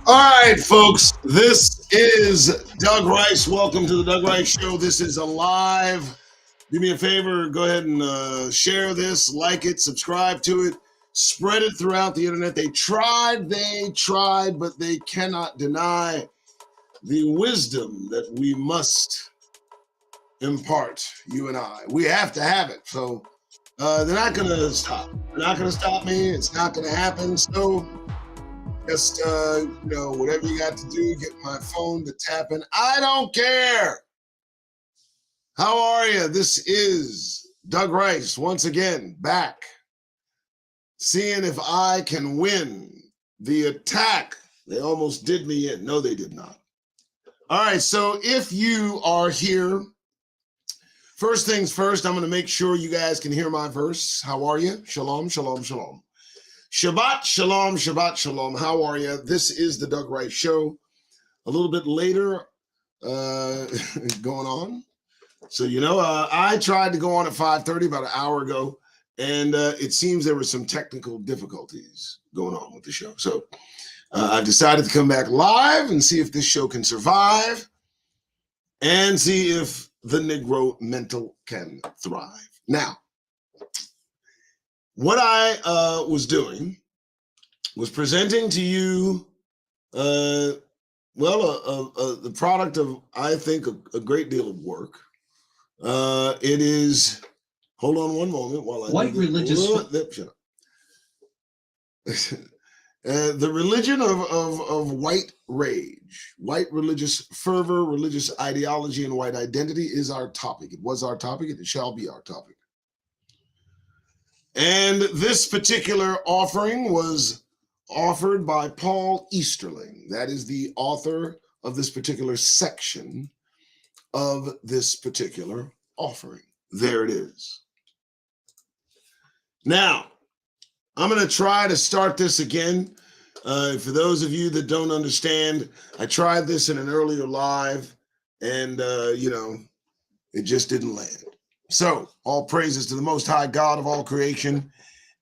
All right, folks, this is Doug Rice. Welcome to the Doug Rice Show. This is a live. Do me a favor, go ahead and share this, like it, subscribe to it, spread it throughout the internet. They tried, but they cannot deny the wisdom that we must impart, you and I. We have to have it. So they're not going to stop. They're not going to stop me. It's not going to happen. So just, whatever you got to do, get my phone to tap in. I don't care. How are you? This is Doug Rice, once again, back, seeing if I can win the attack. They almost did me in. No, they did not. All right, so if you are here, first things first, I'm going to make sure you guys can hear my verse. How are you? Shalom, shalom, shalom. Shabbat shalom, Shabbat shalom. How are you? This is the Doug Rice Show. A little bit later going on. So, I tried to go on at 5:30 about an hour ago, and it seems there were some technical difficulties going on with the show. So I decided to come back live and see if this show can survive and see if the Negro mental can thrive. Now, what I was doing was presenting to you, the product of, I think, a great deal of work. It is, hold on one moment while I white religious. Shut up. The religion of white rage, white religious fervor, religious ideology, and white identity is our topic. It was our topic, and it shall be our topic. And this particular offering was offered by Paul Easterling. That is the author of this particular section of this particular offering. There it is. Now, I'm going to try to start this again. For those of you that don't understand, I tried this in an earlier live, and, it just didn't land. So, all praises to the Most High God of all creation,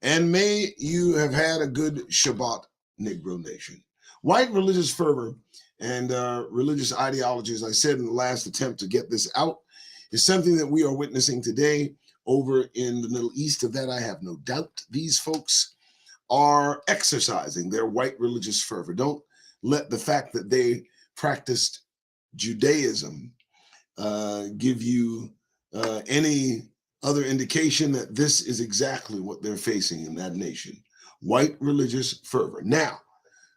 and may you have had a good Shabbat, Negro Nation. White religious fervor and religious ideology, as I said in the last attempt to get this out, is something that we are witnessing today over in the Middle East. Of that, I have no doubt. These folks are exercising their white religious fervor. Don't let the fact that they practiced Judaism give you any other indication that this is exactly what they're facing in that nation. White religious fervor. Now,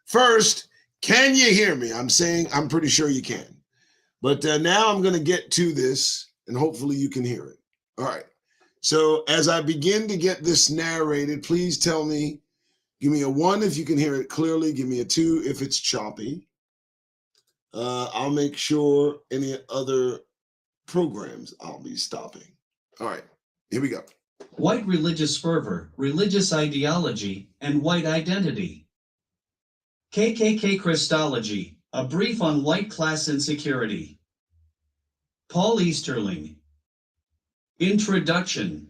first, can you hear me? I'm pretty sure you can. But now I'm going to get to this, and hopefully you can hear it. All right. So as I begin to get this narrated, please tell me, give me a 1 if you can hear it clearly. Give me a 2 if it's choppy. I'll make sure any other programs I'll be stopping. All right. Here we go. White religious fervor, religious ideology, and white identity. Kkk Christology, a brief on white class insecurity. Paul Easterling. Introduction.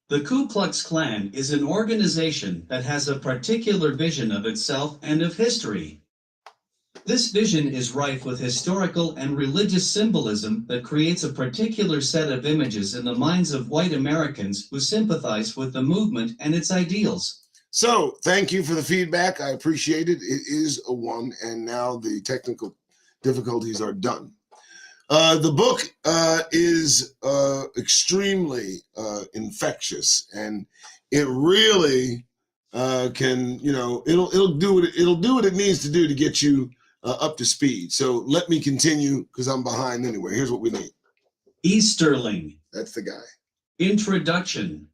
The Ku Klux Klan is an organization that has a particular vision of itself and of history. This vision is rife with historical and religious symbolism that creates a particular set of images in the minds of white Americans who sympathize with the movement and its ideals. So, thank you for the feedback. I appreciate it. It is a 1, and now the technical difficulties are done. The book is extremely infectious, and it really can, it'll do what it needs to do to get you up to speed. So let me continue because I'm behind anyway. Here's what we need. Easterling. That's the guy. Introduction.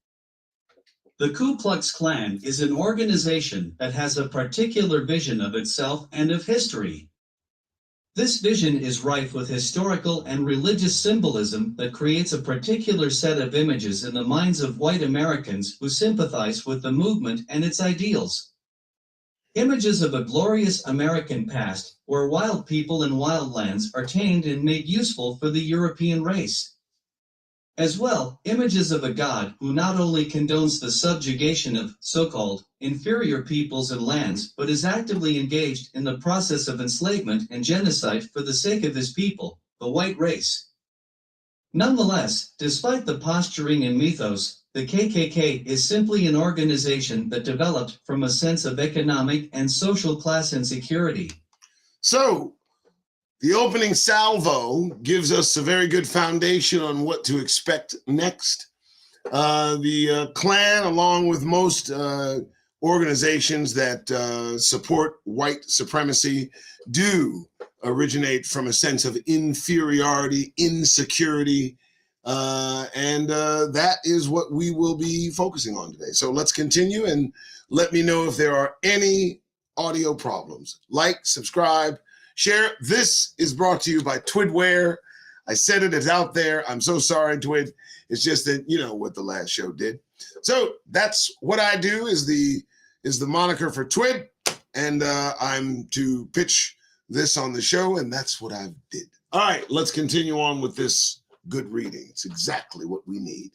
The Ku Klux Klan is an organization that has a particular vision of itself and of history. This vision is rife with historical and religious symbolism that creates a particular set of images in the minds of white Americans who sympathize with the movement and its ideals. Images of a glorious American past where wild people and wild lands are tamed and made useful for the European race. As well, images of a God who not only condones the subjugation of so-called inferior peoples and lands, but is actively engaged in the process of enslavement and genocide for the sake of his people, the white race. Nonetheless, despite the posturing and mythos, the KKK is simply an organization that developed from a sense of economic and social class insecurity. So, the opening salvo gives us a very good foundation on what to expect next. The Klan, along with most organizations that support white supremacy, do originate from a sense of inferiority, insecurity, and that is what we will be focusing on today. So let's continue and let me know if there are any audio problems. Like, subscribe, share. This is brought to you by TWID. I said it, it's out there. I'm so sorry, TWID. It's just that you know what the last show did. So that's what I do is the moniker for TWID, and I'm to pitch this on the show, and that's what I did. All right, let's continue on with this good reading. It's exactly what we need.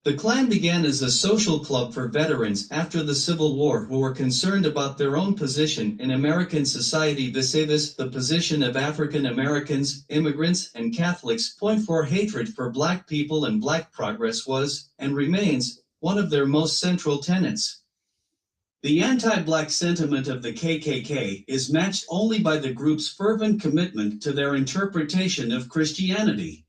The Klan began as a social club for veterans after the Civil War who were concerned about their own position in American society vis-a-vis the position of African Americans, immigrants, and Catholics. Point for hatred for Black people and Black progress was, and remains, one of their most central tenets. The anti-Black sentiment of the KKK is matched only by the group's fervent commitment to their interpretation of Christianity.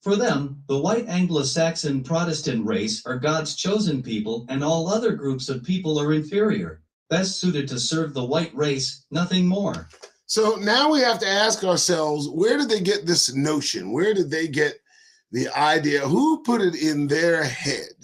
For them, the white Anglo-Saxon Protestant race are God's chosen people, and all other groups of people are inferior, best suited to serve the white race, nothing more. So now we have to ask ourselves, where did they get this notion? Where did they get the idea? Who put it in their head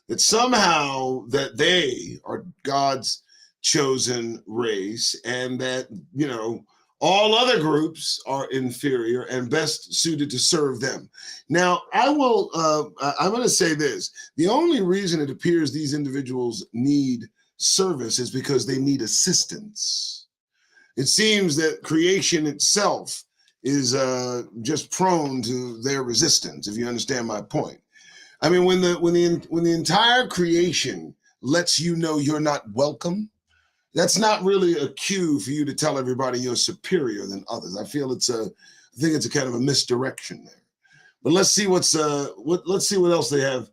that somehow that they are God's chosen race and that, you know, all other groups are inferior and best suited to serve them? Now, I'm going to say this. The only reason it appears these individuals need service is because they need assistance. It seems that creation itself is just prone to their resistance, if you understand my point. I mean, when the entire creation lets you know you're not welcome, that's not really a cue for you to tell everybody you're superior than others. I think it's a kind of a misdirection there. But let's see let's see what else they have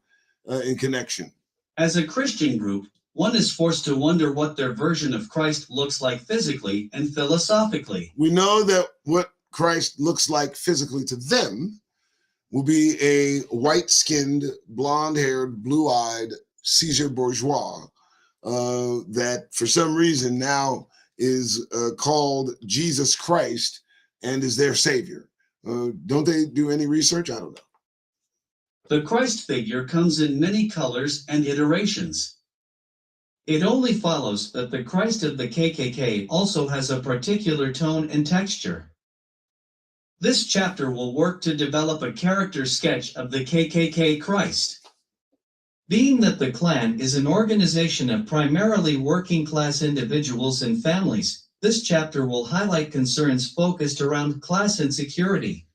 in connection. As a Christian group, one is forced to wonder what their version of Christ looks like physically and philosophically. We know that what Christ looks like physically to them will be a white-skinned, blonde-haired, blue-eyed Caesar bourgeois that for some reason now is called Jesus Christ and is their savior. Don't they do any research? I don't know. The Christ figure comes in many colors and iterations. It only follows that the Christ of the KKK also has a particular tone and texture. This chapter will work to develop a character sketch of the KKK Christ. Being that the Klan is an organization of primarily working-class individuals and families, this chapter will highlight concerns focused around class insecurity.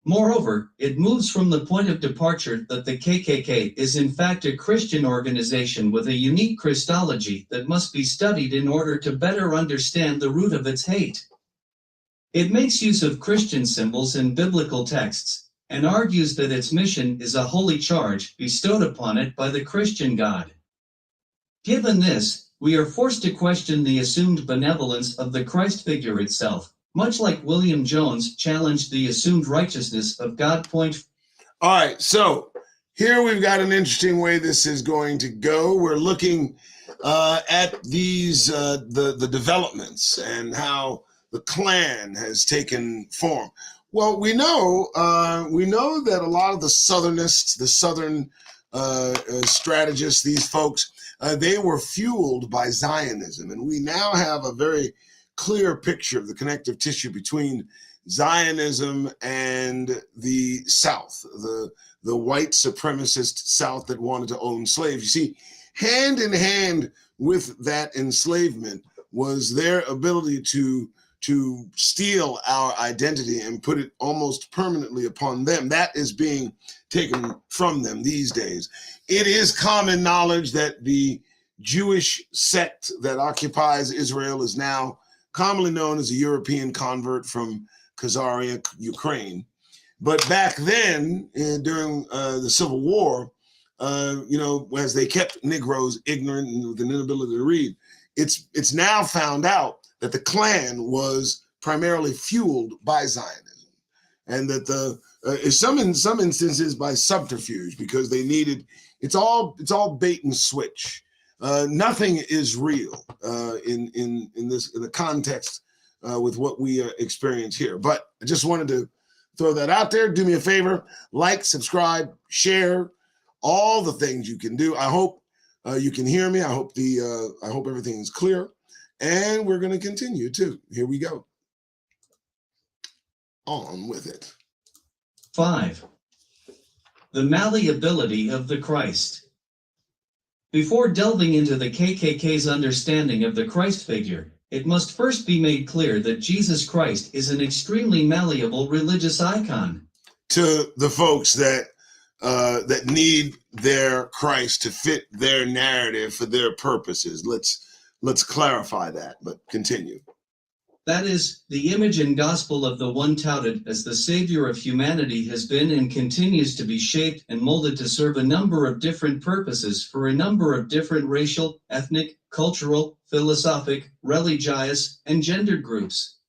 Moreover, it moves from the point of departure that the KKK is in fact a Christian organization with a unique Christology that must be studied in order to better understand the root of its hate. It makes use of Christian symbols in biblical texts, and argues that its mission is a holy charge bestowed upon it by the Christian God. Given this, we are forced to question the assumed benevolence of the Christ figure itself, much like William Jones challenged the assumed righteousness of God. All right, so here we've got an interesting way this is going to go. We're looking at these, the developments and how the Klan has taken form. Well, we know that a lot of the Southernists, the Southern strategists, these folks, they were fueled by Zionism. And we now have a very clear picture of the connective tissue between Zionism and the South, the white supremacist South that wanted to own slaves. You see, hand in hand with that enslavement was their ability to to steal our identity and put it almost permanently upon them. That is being taken from them these days. It is common knowledge that the Jewish sect that occupies Israel is now commonly known as a European convert from Khazaria, Ukraine. But back then, during the Civil War, as they kept Negroes ignorant and with an inability to read, it's now found out that the Klan was primarily fueled by Zionism, and that in some instances by subterfuge, because they needed, it's all bait and switch. Nothing is real in the context with what we experience here. But I just wanted to throw that out there. Do me a favor, like, subscribe, share, all the things you can do. I hope you can hear me. I hope everything is clear, and we're going to continue too. Here we go. On with it. 5. The malleability of the Christ. Before delving into the KKK's understanding of the Christ figure, it must first be made clear that Jesus Christ is an extremely malleable religious icon. To the folks that need their Christ to fit their narrative for their purposes, let's clarify that, but continue. That is, the image and gospel of the one touted as the savior of humanity has been and continues to be shaped and molded to serve a number of different purposes for a number of different racial, ethnic, cultural, philosophic, religious, and gendered groups.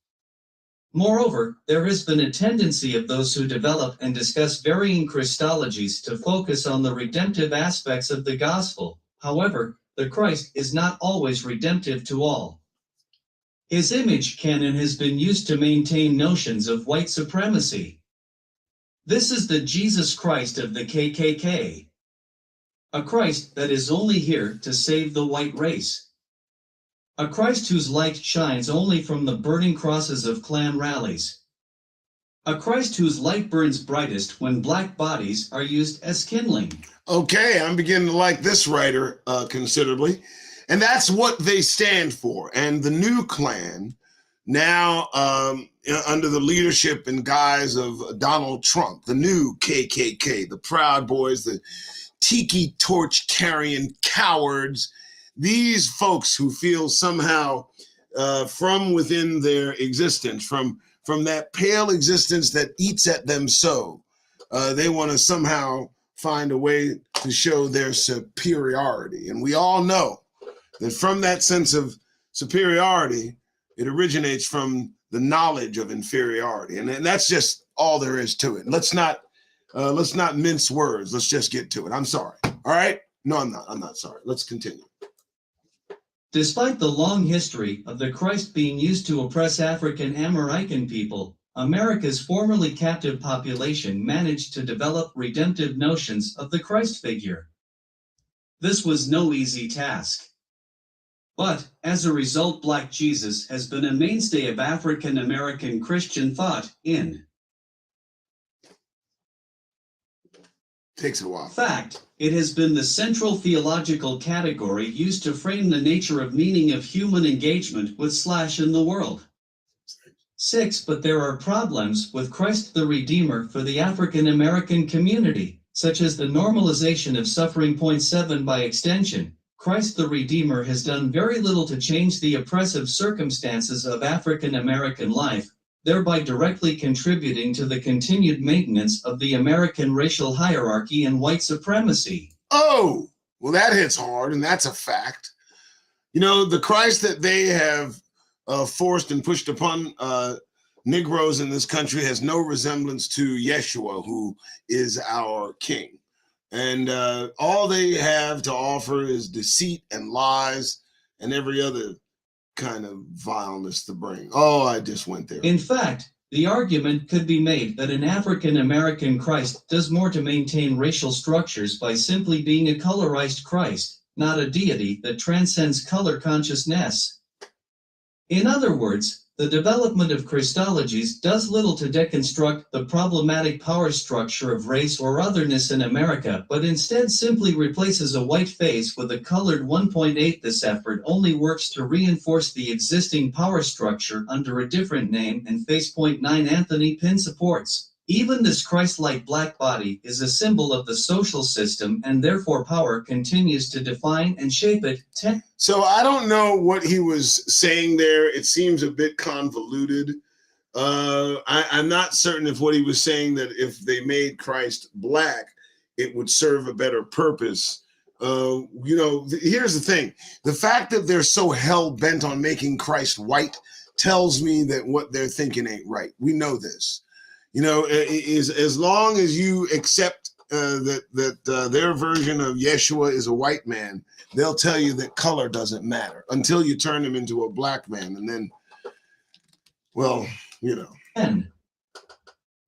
Moreover, there has been a tendency of those who develop and discuss varying Christologies to focus on the redemptive aspects of the gospel. However, the Christ is not always redemptive to all. His image canon has been used to maintain notions of white supremacy. This is the Jesus Christ of the KKK. A Christ that is only here to save the white race. A Christ whose light shines only from the burning crosses of Klan rallies. A Christ whose light burns brightest when black bodies are used as kindling. Okay, I'm beginning to like this writer considerably. And that's what they stand for. And the new Klan, now under the leadership and guise of Donald Trump, the new KKK, the Proud Boys, the tiki torch carrying cowards, these folks who feel somehow from within their existence, from that pale existence that eats at them so, they want to somehow find a way to show their superiority. And we all know that from that sense of superiority, it originates from the knowledge of inferiority. And that's just all there is to it. Let's not mince words. Let's just get to it. I'm sorry. All right? No, I'm not. I'm not sorry. Let's continue. Despite the long history of the Christ being used to oppress African American people, America's formerly captive population managed to develop redemptive notions of the Christ figure. This was no easy task. But, as a result, Black Jesus has been a mainstay of African American Christian thought in Takes a while. fact, it has been the central theological category used to frame the nature of meaning of human engagement with / in the world. 6. But there are problems with Christ the Redeemer for the African American community, such as the normalization of suffering. 7. By extension, Christ the Redeemer has done very little to change the oppressive circumstances of African American life, thereby directly contributing to the continued maintenance of the American racial hierarchy and white supremacy. Oh, well, that hits hard, and that's a fact. You know, the Christ that they have forced and pushed upon Negroes in this country has no resemblance to Yeshua, who is our king. And all they have to offer is deceit and lies and every other kind of vileness to bring. Oh, I just went there. In fact, the argument could be made that an African American Christ does more to maintain racial structures by simply being a colorized Christ, not a deity that transcends color consciousness. In other words, The development of Christologies does little to deconstruct the problematic power structure of race or otherness in America, but instead simply replaces a white face with a colored 1.8. This effort only works to reinforce the existing power structure under a different name and face. 9 Anthony Pinn supports. Even this Christ-like black body is a symbol of the social system, and therefore power continues to define and shape it. So I don't know what he was saying there. It seems a bit convoluted. I'm not certain if what he was saying that if they made Christ black, it would serve a better purpose. Here's the thing. The fact that they're so hell-bent on making Christ white tells me that what they're thinking ain't right. We know this. Is as long as you accept that their version of Yeshua is a white man, they'll tell you that color doesn't matter until you turn him into a black man. And then, well, 10.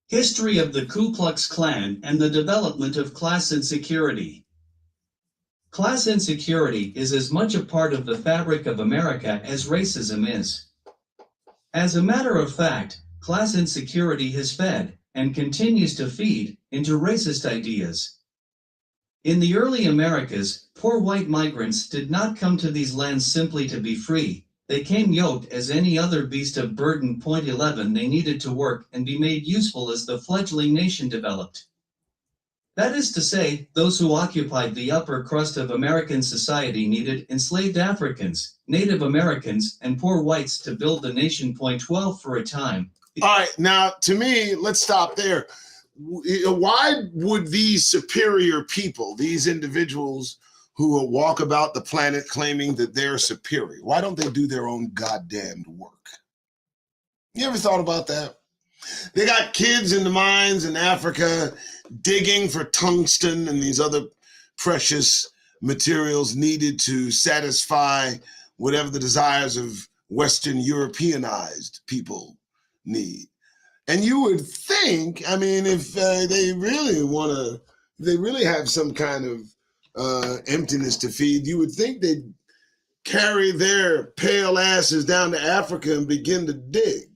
History of the Ku Klux Klan and the development of class insecurity. Class insecurity is as much a part of the fabric of America as racism is. As a matter of fact, class insecurity has fed, and continues to feed, into racist ideas. In the early Americas, poor white migrants did not come to these lands simply to be free. They came yoked as any other beast of burden. 11 They needed to work and be made useful as the fledgling nation developed. That is to say, those who occupied the upper crust of American society needed enslaved Africans, Native Americans, and poor whites to build the nation. 12 For a time. All right, now to me, let's stop there. Why would these superior people, these individuals who walk about the planet claiming that they're superior, why don't they do their own goddamned work? You ever thought about that? They got kids in the mines in Africa digging for tungsten and these other precious materials needed to satisfy whatever the desires of Western Europeanized people need. And you would think, if they really have some kind of emptiness to feed, you would think they'd carry their pale asses down to Africa and begin to dig.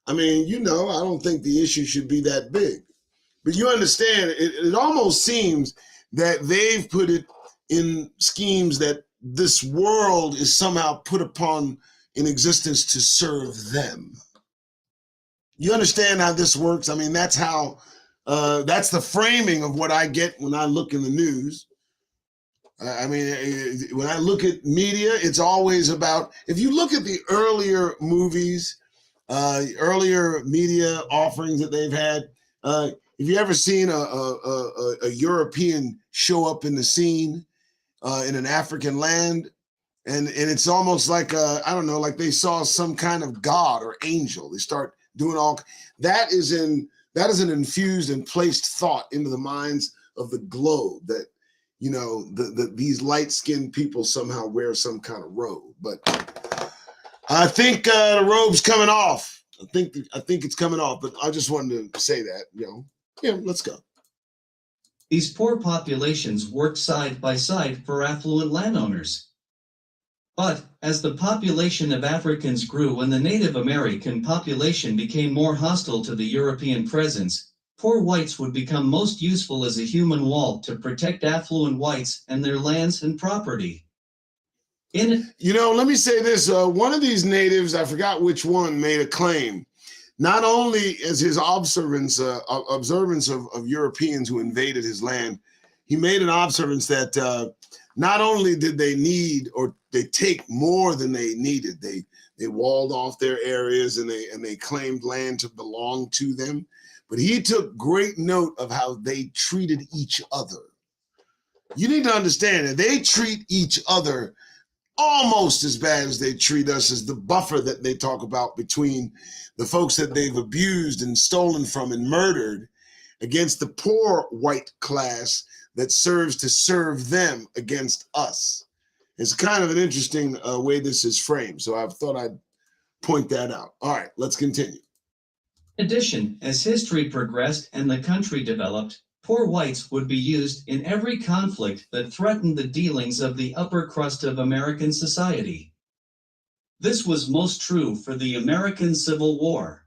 I don't think the issue should be that big. But you understand, it almost seems that they've put it in schemes that this world is somehow put upon in existence to serve them. You understand how this works? That's how, that's the framing of what I get when I look in the news. When I look at media, it's always about, if you look at the earlier movies, earlier media offerings that they've had, if you ever seen a European show up in the scene in an African land, and it's almost like, like they saw some kind of god or angel. They start doing all that is an infused and placed thought into the minds of the globe that these light-skinned people somehow wear some kind of robe. But I think the robe's coming off. I think it's coming off. But I just wanted to say that, let's go. These poor populations worked side by side for affluent landowners. But as the population of Africans grew and the Native American population became more hostile to the European presence, poor whites would become most useful as a human wall to protect affluent whites and their lands and property. Let me say this. One of these natives, I forgot which one, made a claim. Not only as his observance of Europeans who invaded his land, he made an observance that not only did they need or they take more than they needed, they walled off their areas and they claimed land to belong to them, but he took great note of how they treated each other. You need to understand that they treat each other almost as bad as they treat us, as the buffer that they talk about between the folks that they've abused and stolen from and murdered against the poor white class that serves to serve them against us. It's kind of an interesting way this is framed. So I thought I'd point that out. All right, let's continue. In addition, as history progressed and the country developed, poor whites would be used in every conflict that threatened the dealings of the upper crust of American society. This was most true for the American Civil War.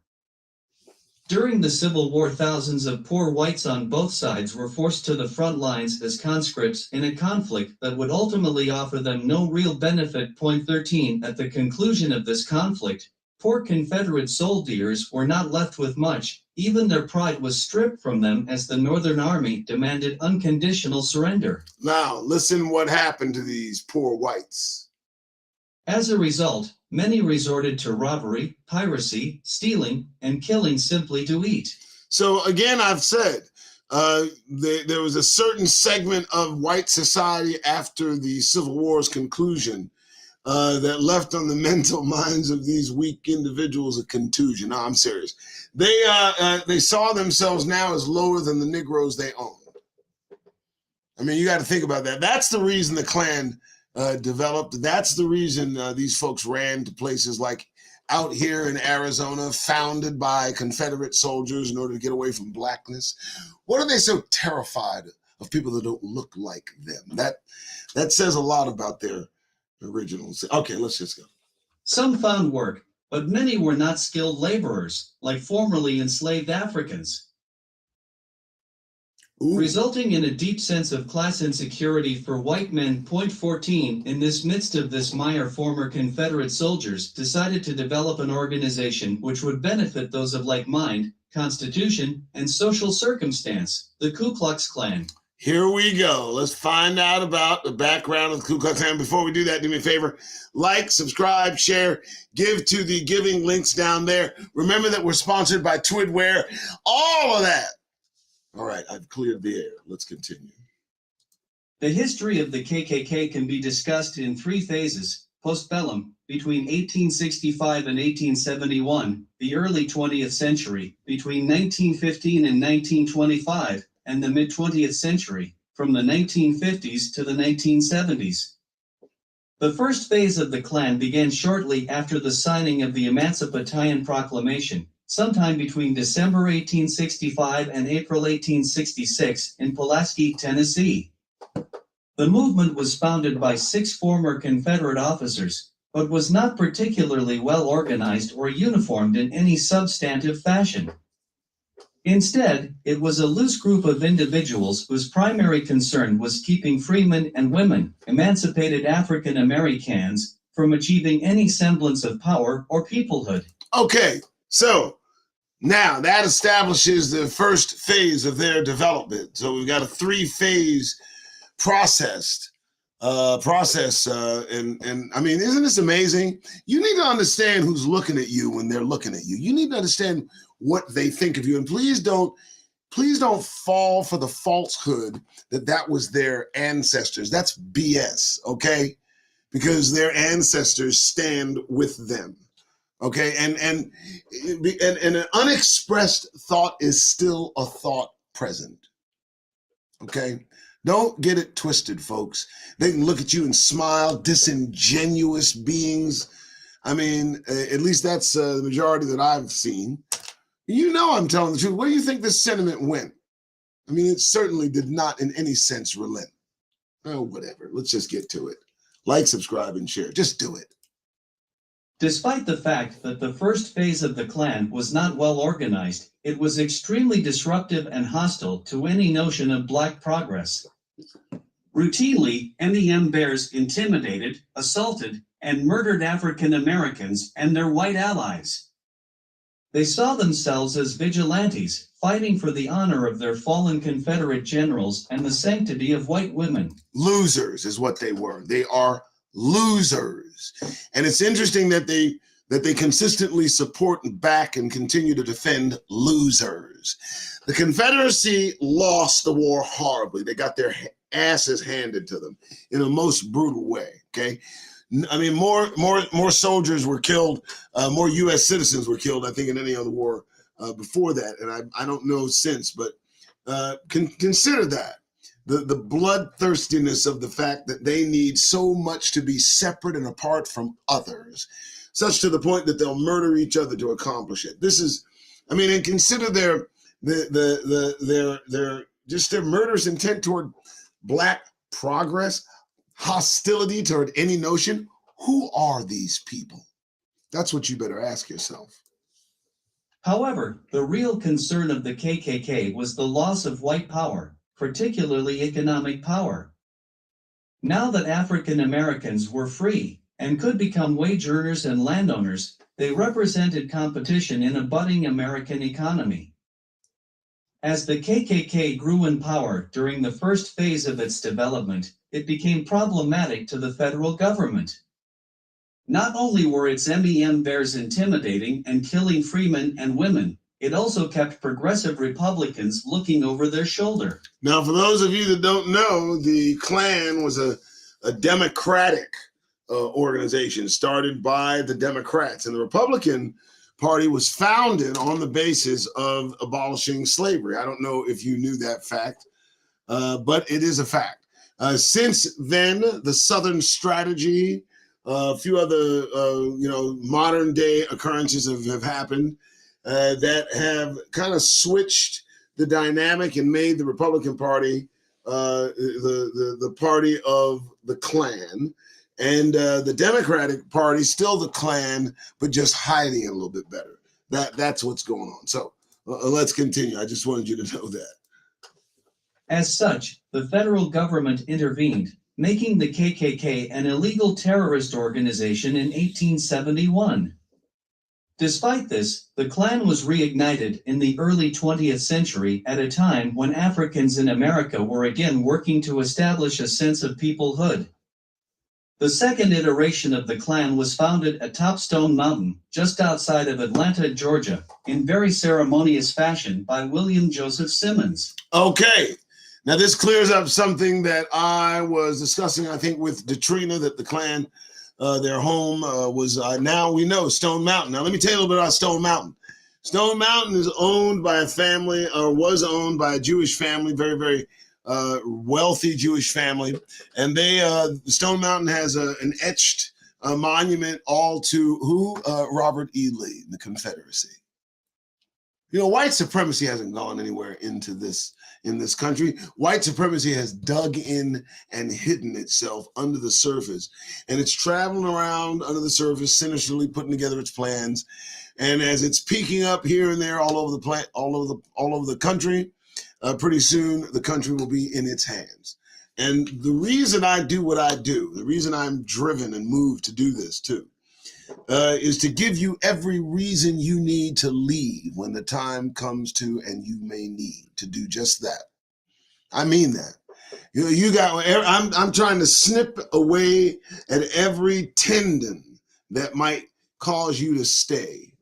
During the Civil War, thousands of poor whites on both sides were forced to the front lines as conscripts in a conflict that would ultimately offer them no real benefit. Point 13. At the conclusion of this conflict, poor Confederate soldiers were not left with much. Even their pride was stripped from them as the Northern Army demanded unconditional surrender. Now, listen what happened to these poor whites. As a result, many resorted to robbery, piracy, stealing, and killing simply to eat. So again, I've said there was a certain segment of white society after the Civil War's conclusion that left on the mental minds of these weak individuals a contusion. No, I'm serious. They saw themselves now as lower than the Negroes they owned. I mean, you got to think about that. That's the reason the Klan developed. That's the reason these folks ran to places like out here in Arizona, founded by Confederate soldiers in order to get away from blackness. What are they so terrified of people that don't look like them? That says a lot about their originals. Okay, let's just go. Some found work, but many were not skilled laborers, like formerly enslaved Africans. Ooh. Resulting in a deep sense of class insecurity for white men. Point 14. In this midst of this mire, former Confederate soldiers decided to develop an organization which would benefit those of like mind, constitution, and social circumstance, the Ku Klux Klan. Here we go. Let's find out about the background of the Ku Klux Klan. Before we do that, do me a favor. Like, subscribe, share, give to the giving links down there. Remember that we're sponsored by TWID, all of that. All right, I've cleared the air. Let's continue. The history of the KKK can be discussed in three phases: postbellum, between 1865 and 1871, the early 20th century, between 1915 and 1925, and the mid-20th century, from the 1950s to the 1970s. The first phase of the Klan began shortly after the signing of the Emancipation Proclamation, sometime between December 1865 and April 1866 in Pulaski, Tennessee. The movement was founded by 6 former Confederate officers, but was not particularly well organized or uniformed in any substantive fashion. Instead, it was a loose group of individuals whose primary concern was keeping freemen and women, emancipated African Americans, from achieving any semblance of power or peoplehood. Okay, so now that establishes the first phase of their development. So we've got a 3-phase process. And I mean, isn't this amazing? You need to understand who's looking at you when they're looking at you. You need to understand what they think of you, and please don't fall for the falsehood that was their ancestors. That's BS, okay? Because their ancestors stand with them, okay? And an unexpressed thought is still a thought present, okay? Don't get it twisted, folks. They can look at you and smile, disingenuous beings. I mean, at least that's the majority that I've seen. You know I'm telling the truth. Where do you think this sentiment went? I mean, it certainly did not in any sense relent. Oh, whatever. Let's just get to it. Like, subscribe, and share. Just do it. Despite the fact that the first phase of the Klan was not well organized, it was extremely disruptive and hostile to any notion of black progress. Routinely, NEM bears intimidated, assaulted, and murdered African Americans and their white allies. They saw themselves as vigilantes, fighting for the honor of their fallen Confederate generals and the sanctity of white women. Losers is what they were. They are losers. And it's interesting that they consistently support and back and continue to defend losers. The Confederacy lost the war horribly. They got their asses handed to them in a most brutal way, okay? I mean, more soldiers were killed, more U.S. citizens were killed, I think, in any other war before that. And I don't know since, but consider that. The bloodthirstiness of the fact that they need so much to be separate and apart from others, such to the point that they'll murder each other to accomplish it. This is, I mean, and consider their murderous intent toward black progress, hostility toward any notion. Who are these people? That's what you better ask yourself. However, the real concern of the KKK was the loss of white power, particularly economic power. Now that African Americans were free and could become wage earners and landowners, they represented competition in a budding American economy. As the KKK grew in power during the first phase of its development, it became problematic to the federal government. Not only were its MEM bears intimidating and killing freemen and women, it also kept progressive Republicans looking over their shoulder. Now, for those of you that don't know, the Klan was a democratic organization started by the Democrats, and the Republican Party was founded on the basis of abolishing slavery. I don't know if you knew that fact, but it is a fact. Since then, the Southern strategy, a few other modern day occurrences have happened that have kind of switched the dynamic and made the Republican Party the party of the Klan, and the Democratic Party still the Klan, but just hiding it a little bit better. That's what's going on. So let's continue. I just wanted you to know that. As such, the federal government intervened, making the KKK an illegal terrorist organization in 1871. Despite this, the Klan was reignited in the early 20th century at a time when Africans in America were again working to establish a sense of peoplehood. The second iteration of the Klan was founded atop Stone Mountain, just outside of Atlanta, Georgia, in very ceremonious fashion by William Joseph Simmons. Okay. Now, this clears up something that I was discussing, I think, with Detrina, that the Klan, their home was, now we know, Stone Mountain. Now, let me tell you a little bit about Stone Mountain. Stone Mountain is owned by a family, or was owned by a Jewish family, very, very wealthy Jewish family. And they, Stone Mountain has an etched monument all to who? Robert E. Lee, the Confederacy. You know, white supremacy hasn't gone anywhere in this country. White supremacy has dug in and hidden itself under the surface, and it's traveling around under the surface, sinisterly putting together its plans. And as it's peeking up here and there all over the country, pretty soon the country will be in its hands. And the reason I do what I do, the reason I'm driven and moved to do this too, is to give you every reason you need to leave when the time comes to, and you may need to do just that. I mean that. I'm trying to snip away at every tendon that might cause you to stay.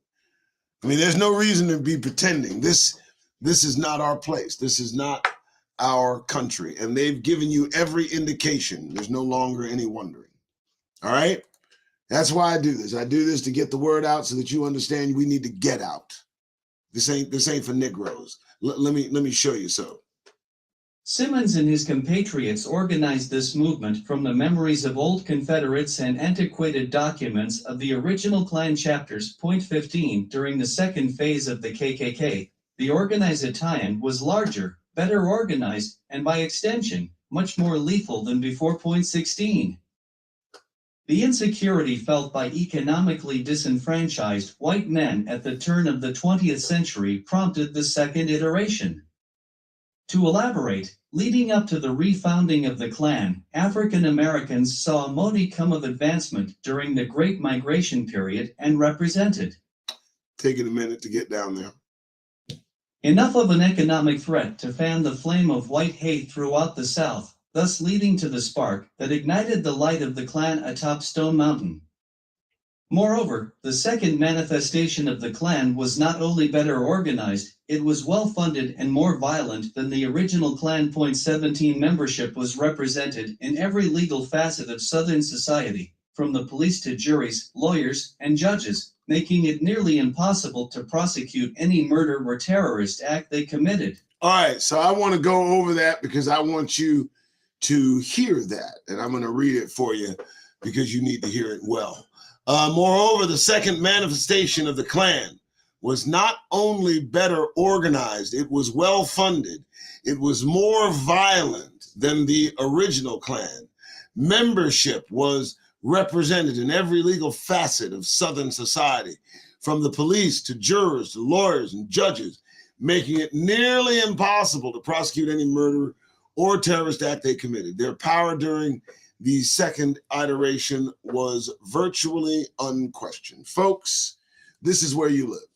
I mean, there's no reason to be pretending. This is not our place. This is not our country. And they've given you every indication. There's no longer any wondering. All right? That's why I do this. I do this to get the word out so that you understand we need to get out. This ain't for Negroes. Let me show you so. Simmons and his compatriots organized this movement from the memories of old Confederates and antiquated documents of the original Klan chapters. Point 15. During the second phase of the KKK, the organization was larger, better organized, and by extension, much more lethal than before. Point 16. The insecurity felt by economically disenfranchised white men at the turn of the 20th century prompted the second iteration. To elaborate, leading up to the refounding of the Klan, African Americans saw a modicum of advancement during the Great Migration period and represented. Taking a minute to get down there. Enough of an economic threat to fan the flame of white hate throughout the South, thus leading to the spark that ignited the light of the Klan atop Stone Mountain. Moreover, the second manifestation of the Klan was not only better organized, it was well-funded and more violent than the original Klan. Point 17. Membership was represented in every legal facet of Southern society, from the police to juries, lawyers, and judges, making it nearly impossible to prosecute any murder or terrorist act they committed. All right, so I want to go over that because I want you to hear that, and I'm going to read it for you because you need to hear it well. Moreover, the second manifestation of the Klan was not only better organized, it was well funded, it was more violent than the original Klan. Membership was represented in every legal facet of Southern society, from the police to jurors to lawyers and judges, making it nearly impossible to prosecute any murder or terrorist act they committed. Their power during the second iteration was virtually unquestioned. Folks, this is where you live.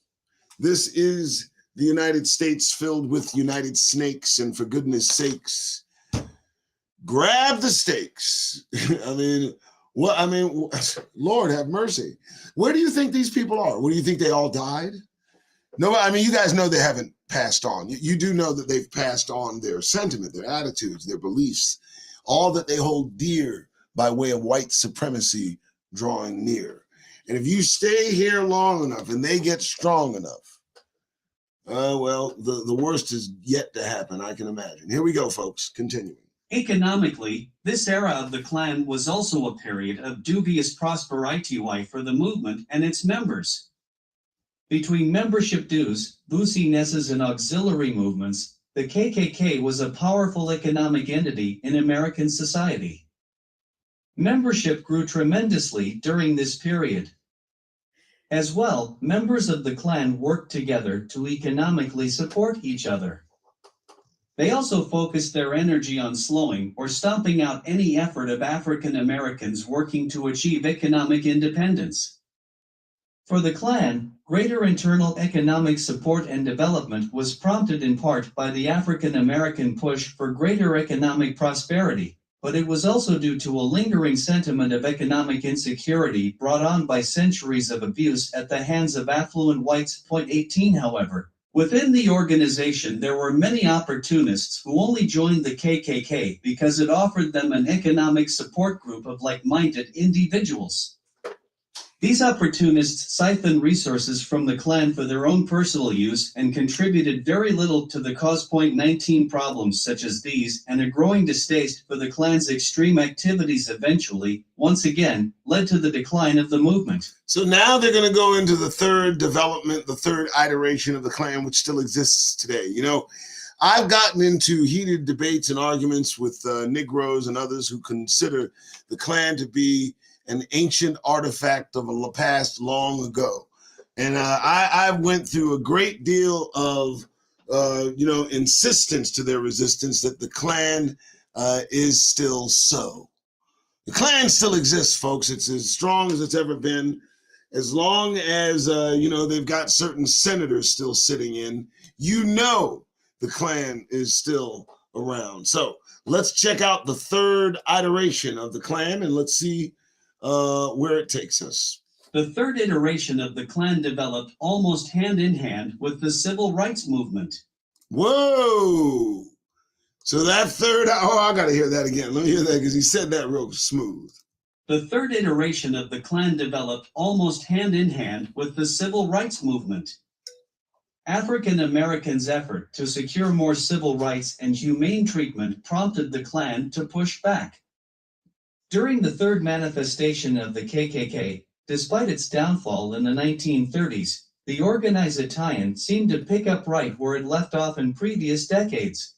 This is the United States filled with United Snakes, and for goodness sakes, grab the stakes. Lord have mercy. Where do you think these people are? What do you think, they all died? No, you guys know they haven't passed on. You do know that they've passed on their sentiment, their attitudes, their beliefs, all that they hold dear by way of white supremacy drawing near. And if you stay here long enough and they get strong enough, the worst is yet to happen, I can imagine. Here we go, folks, continuing. Economically, this era of the Klan was also a period of dubious prosperity for the movement and its members. Between membership dues, businesses, and auxiliary movements, the KKK was a powerful economic entity in American society. Membership grew tremendously during this period. As well, members of the Klan worked together to economically support each other. They also focused their energy on slowing or stomping out any effort of African Americans working to achieve economic independence. For the Klan, greater internal economic support and development was prompted in part by the African American push for greater economic prosperity, but it was also due to a lingering sentiment of economic insecurity brought on by centuries of abuse at the hands of affluent whites. Point 18, however. Within the organization, there were many opportunists who only joined the KKK because it offered them an economic support group of like-minded individuals. These opportunists siphoned resources from the Klan for their own personal use and contributed very little to the cause. Point 19 problems such as these and a growing distaste for the Klan's extreme activities eventually, once again, led to the decline of the movement. So now they're going to go into the third development, the third iteration of the Klan, which still exists today. You know, I've gotten into heated debates and arguments with Negroes and others who consider the Klan to be an ancient artifact of a past long ago. And I went through a great deal of, insistence to their resistance that the Klan is still so. The Klan still exists, folks. It's as strong as it's ever been. As long as, they've got certain senators still sitting in, the Klan is still around. So let's check out the third iteration of the Klan and let's see where it takes us. The third iteration of the Klan developed almost hand in hand with the civil rights movement. Whoa! So that third, I gotta hear that again. Let me hear that because he said that real smooth. The third iteration of the Klan developed almost hand in hand with the civil rights movement. African Americans' effort to secure more civil rights and humane treatment prompted the Klan to push back. During the third manifestation of the KKK, despite its downfall in the 1930s, the organization seemed to pick up right where it left off in previous decades.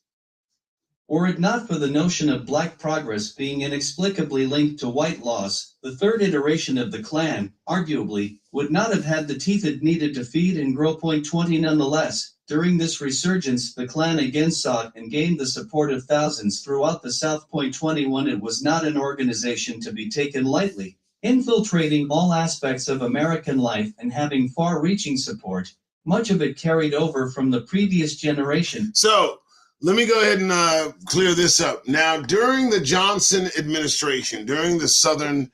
Were it not for the notion of black progress being inexplicably linked to white loss, the third iteration of the Klan, arguably, would not have had the teeth it needed to feed and grow. Point 20 nonetheless. During this resurgence, the Klan again sought and gained the support of thousands throughout the South. Point 21. It was not an organization to be taken lightly, infiltrating all aspects of American life and having far-reaching support, much of it carried over from the previous generation. So, let me go ahead and clear this up. Now, during the Johnson administration, during the Southern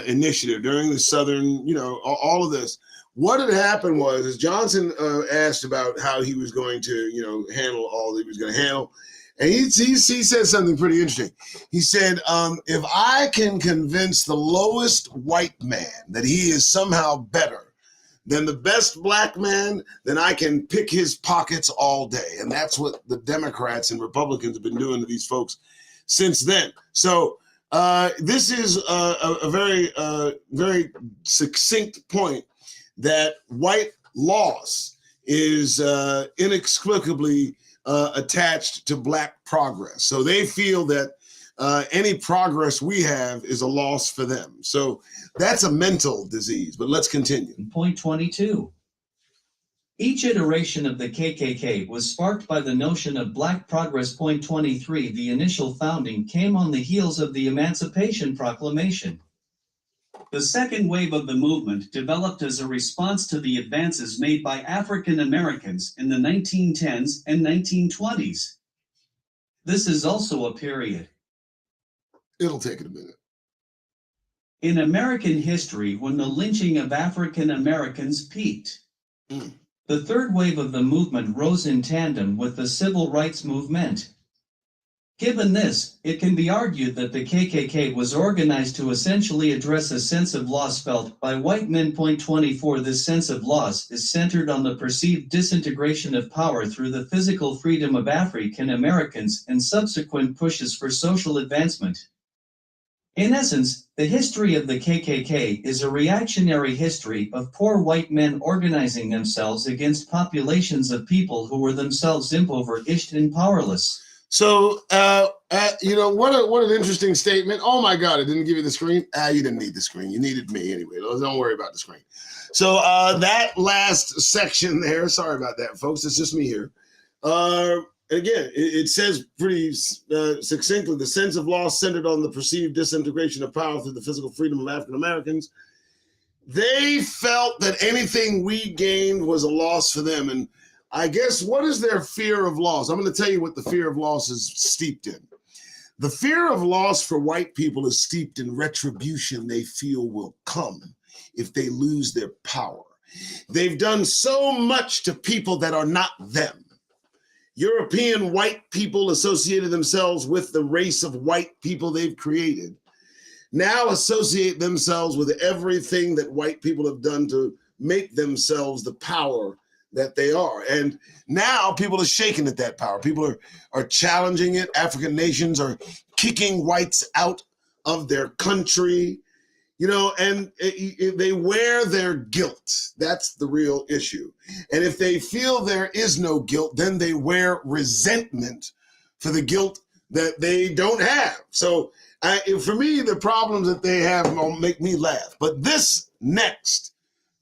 Initiative, during the Southern, all of this, what had happened was, as Johnson asked about how he was going to, handle all that he was going to handle, and he said something pretty interesting. He said, if I can convince the lowest white man that he is somehow better than the best black man, then I can pick his pockets all day. And that's what the Democrats and Republicans have been doing to these folks since then. So this is a very, very succinct point that white loss is inexplicably attached to black progress. So they feel that any progress we have is a loss for them. So that's a mental disease, but let's continue. Point 22. Each iteration of the KKK was sparked by the notion of Black progress. Point 23. The initial founding came on the heels of the Emancipation Proclamation. The second wave of the movement developed as a response to the advances made by African Americans in the 1910s and 1920s. This is also a period. It'll take it a minute. In American history when the lynching of African Americans peaked. The third wave of the movement rose in tandem with the civil rights movement. Given this, it can be argued that the KKK was organized to essentially address a sense of loss felt by white men. Point 24. This sense of loss is centered on the perceived disintegration of power through the physical freedom of African Americans and subsequent pushes for social advancement. In essence, the history of the KKK is a reactionary history of poor white men organizing themselves against populations of people who were themselves impoverished and powerless. So, you know, what an interesting statement. Oh my God, I didn't give you the screen. You didn't need the screen. You needed me anyway. Don't worry about the screen. So that last section there, sorry about that, folks. It's just me here. Again, it says pretty succinctly, the sense of loss centered on the perceived disintegration of power through the physical freedom of African Americans. They felt that anything we gained was a loss for them. And I guess, what is their fear of loss? I'm going to tell you what the fear of loss is steeped in. The fear of loss for white people is steeped in retribution they feel will come if they lose their power. They've done so much to people that are not them. European white people associated themselves with the race of white people they've created, now associate themselves with everything that white people have done to make themselves the power that they are. And now people are shaken at that power. People are challenging it. African nations are kicking whites out of their country, you know, and they wear their guilt. That's the real issue. And if they feel there is no guilt, then they wear resentment for the guilt that they don't have. So for me, the problems that they have make me laugh. But this next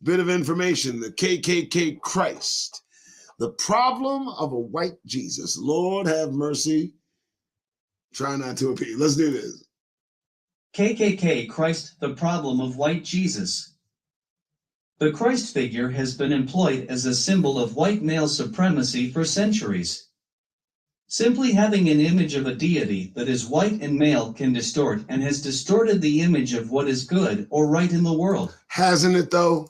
bit of information, the KKK Christ, the problem of a white Jesus. Lord have mercy. Try not to appeal. Let's do this. KKK Christ, the problem of white Jesus. The Christ figure has been employed as a symbol of white male supremacy for centuries. Simply having an image of a deity that is white and male can distort and has distorted the image of what is good or right in the world. Hasn't it though?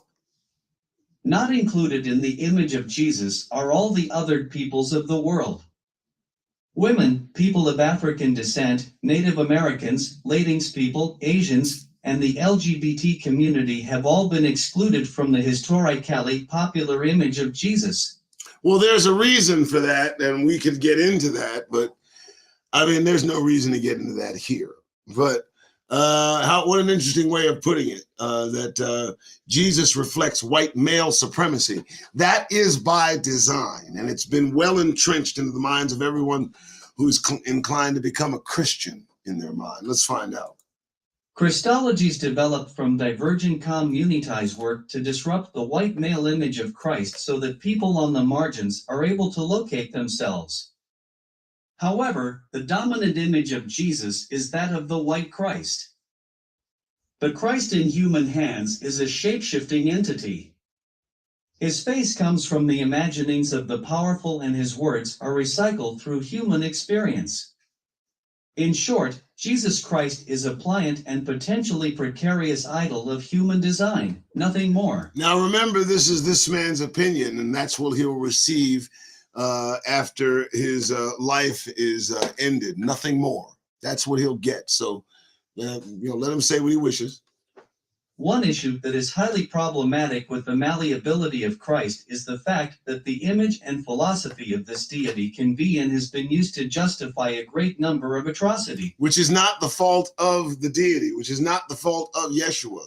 Not included in the image of Jesus are all the othered peoples of the world. Women, people of African descent, Native Americans, Latinx people, Asians, and the LGBT community have all been excluded from the historically popular image of Jesus. Well, there's a reason for that, and we could get into that, but I mean, there's no reason to get into that here. But what an interesting way of putting it, that Jesus reflects white male supremacy. That is by design, and it's been well entrenched into the minds of everyone who's inclined to become a Christian in their mind. Let's find out. Christologies developed from divergent communities work to disrupt the white male image of Christ so that people on the margins are able to locate themselves. However, the dominant image of Jesus is that of the white Christ. The Christ in human hands is a shape-shifting entity. His face comes from the imaginings of the powerful and his words are recycled through human experience. In short, Jesus Christ is a pliant and potentially precarious idol of human design, nothing more. Now remember, this is this man's opinion, and that's what he'll receive after his life is ended. Nothing more. That's what he'll get. So, let him say what he wishes. One issue that is highly problematic with the malleability of Christ is the fact that the image and philosophy of this deity can be and has been used to justify a great number of atrocities. Which is not the fault of the deity, which is not the fault of Yeshua.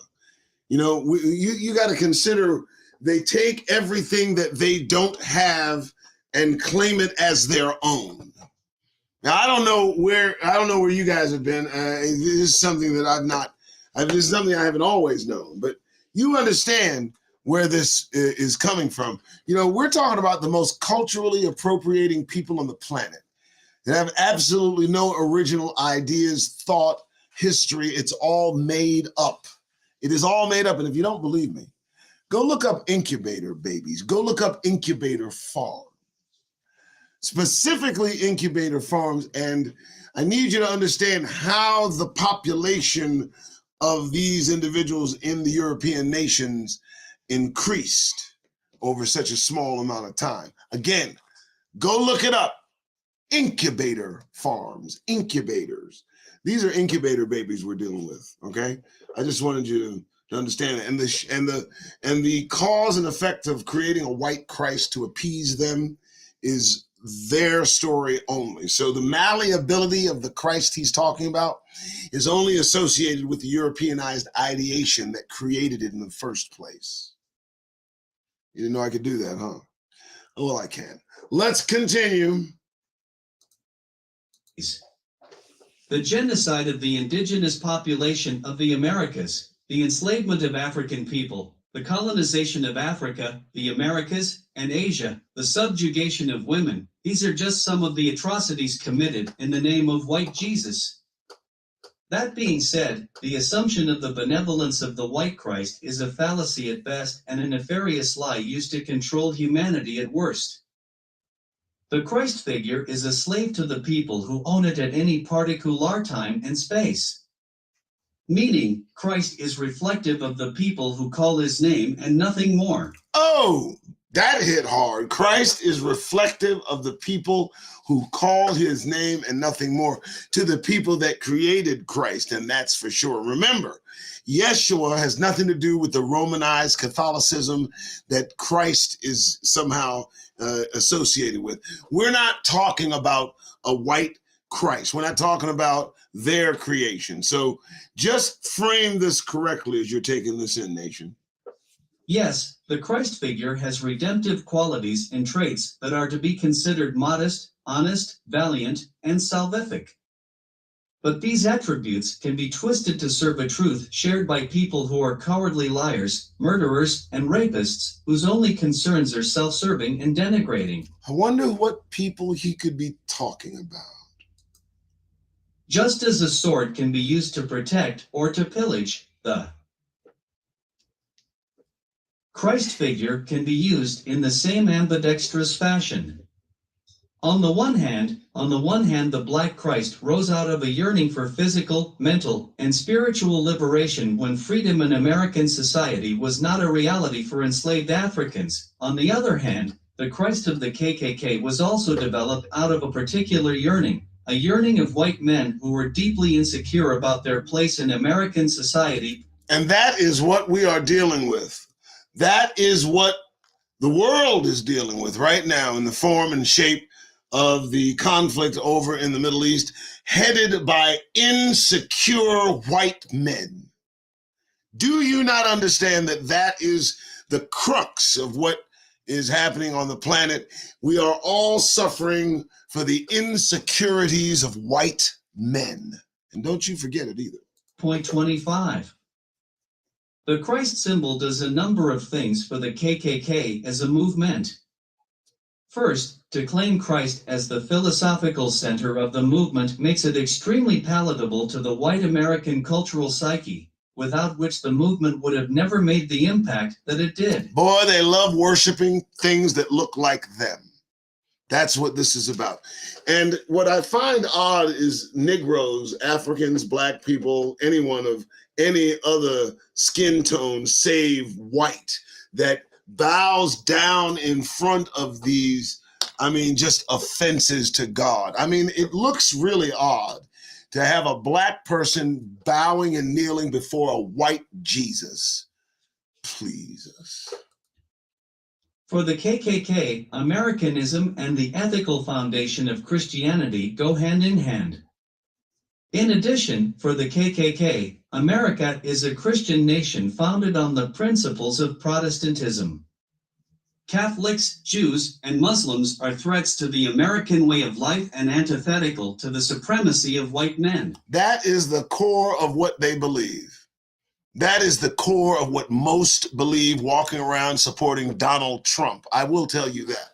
You got to consider they take everything that they don't have and claim it as their own. Now I don't know where you guys have been. This is something that this is something I haven't always known, but you understand where this is coming from. You know, we're talking about the most culturally appropriating people on the planet that have absolutely no original ideas, thought, history. It's all made up. It is all made up. And if you don't believe me, go look up incubator babies. Go look up incubator farms. Specifically incubator farms. And I need you to understand how the population of these individuals in the European nations increased over such a small amount of time. Again, go look it up. Incubator farms, incubators. These are incubator babies we're dealing with, okay? I just wanted you to understand it. And the cause and effect of creating a white Christ to appease them is their story only. So the malleability of the Christ he's talking about is only associated with the Europeanized ideation that created it in the first place. You didn't know I could do that, huh? Oh, well, I can. Let's continue. The genocide of the indigenous population of the Americas, the enslavement of African people, the colonization of Africa, the Americas, and Asia, the subjugation of women, these are just some of the atrocities committed in the name of white Jesus. That being said, the assumption of the benevolence of the white Christ is a fallacy at best and a nefarious lie used to control humanity at worst. The Christ figure is a slave to the people who own it at any particular time and space. Meaning, Christ is reflective of the people who call his name and nothing more. Oh, that hit hard. Christ is reflective of the people who call his name and nothing more, to the people that created Christ, and that's for sure. Remember, Yeshua has nothing to do with the Romanized Catholicism that Christ is somehow associated with. We're not talking about a white Christ. We're not talking about their creation. So just frame this correctly as you're taking this in, nation. Yes, the Christ figure has redemptive qualities and traits that are to be considered modest, honest, valiant, and salvific. But these attributes can be twisted to serve a truth shared by people who are cowardly liars, murderers, and rapists, whose only concerns are self-serving and denigrating. I wonder what people he could be talking about. Just as a sword can be used to protect or to pillage, the Christ figure can be used in the same ambidextrous fashion. On the one hand, the Black Christ rose out of a yearning for physical, mental, and spiritual liberation when freedom in American society was not a reality for enslaved Africans. On the other hand, the Christ of the KKK was also developed out of a particular yearning, a yearning of white men who were deeply insecure about their place in American society. And that is what we are dealing with. That is what the world is dealing with right now in the form and shape of the conflict over in the Middle East, headed by insecure white men. Do you not understand that that is the crux of what is happening on the planet? We are all suffering for the insecurities of white men. And don't you forget it either. Point 25. The Christ symbol does a number of things for the KKK as a movement. First, to claim Christ as the philosophical center of the movement makes it extremely palatable to the white American cultural psyche, without which the movement would have never made the impact that it did. Boy, they love worshiping things that look like them. That's what this is about. And what I find odd is Negroes, Africans, Black people, anyone of any other skin tone save white, that bows down in front of these, just offenses to God. It looks really odd to have a Black person bowing and kneeling before a white Jesus. Please us. For the KKK, Americanism and the ethical foundation of Christianity go hand in hand. In addition, for the KKK, America is a Christian nation founded on the principles of Protestantism. Catholics, Jews, and Muslims are threats to the American way of life and antithetical to the supremacy of white men. That is the core of what they believe. That is the core of what most believe walking around supporting Donald Trump. I will tell you that.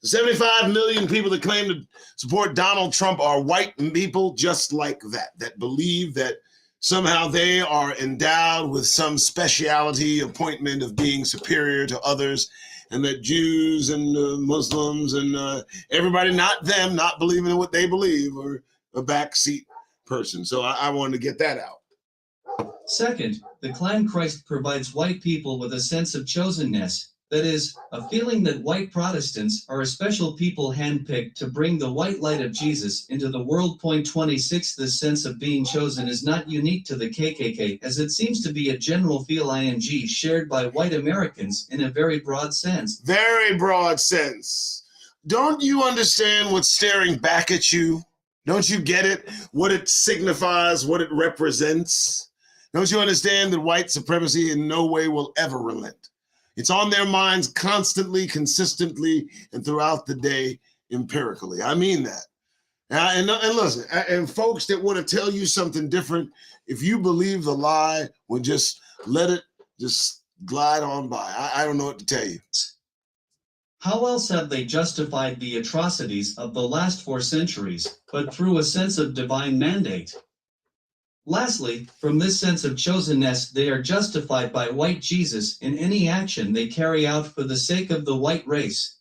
The 75 million people that claim to support Donald Trump are white people just like that believe that somehow they are endowed with some speciality appointment of being superior to others, and that Jews and Muslims and everybody, not them, not believing in what they believe, are a backseat person. So I wanted to get that out. Second, the Klan Christ provides white people with a sense of chosenness. That is, a feeling that white Protestants are a special people handpicked to bring the white light of Jesus into the world. Point 26. This sense of being chosen is not unique to the KKK, as it seems to be a general feeling shared by white Americans in a very broad sense. Very broad sense. Don't you understand what's staring back at you? Don't you get it? What it signifies, what it represents? Don't you understand that white supremacy in no way will ever relent? It's on their minds constantly, consistently, and throughout the day, empirically. I mean that. And listen, and folks that want to tell you something different, if you believe the lie, well, just let it just glide on by. I don't know what to tell you. How else have they justified the atrocities of the last 4 centuries, but through a sense of divine mandate? Lastly, from this sense of chosenness, they are justified by white Jesus in any action they carry out for the sake of the white race.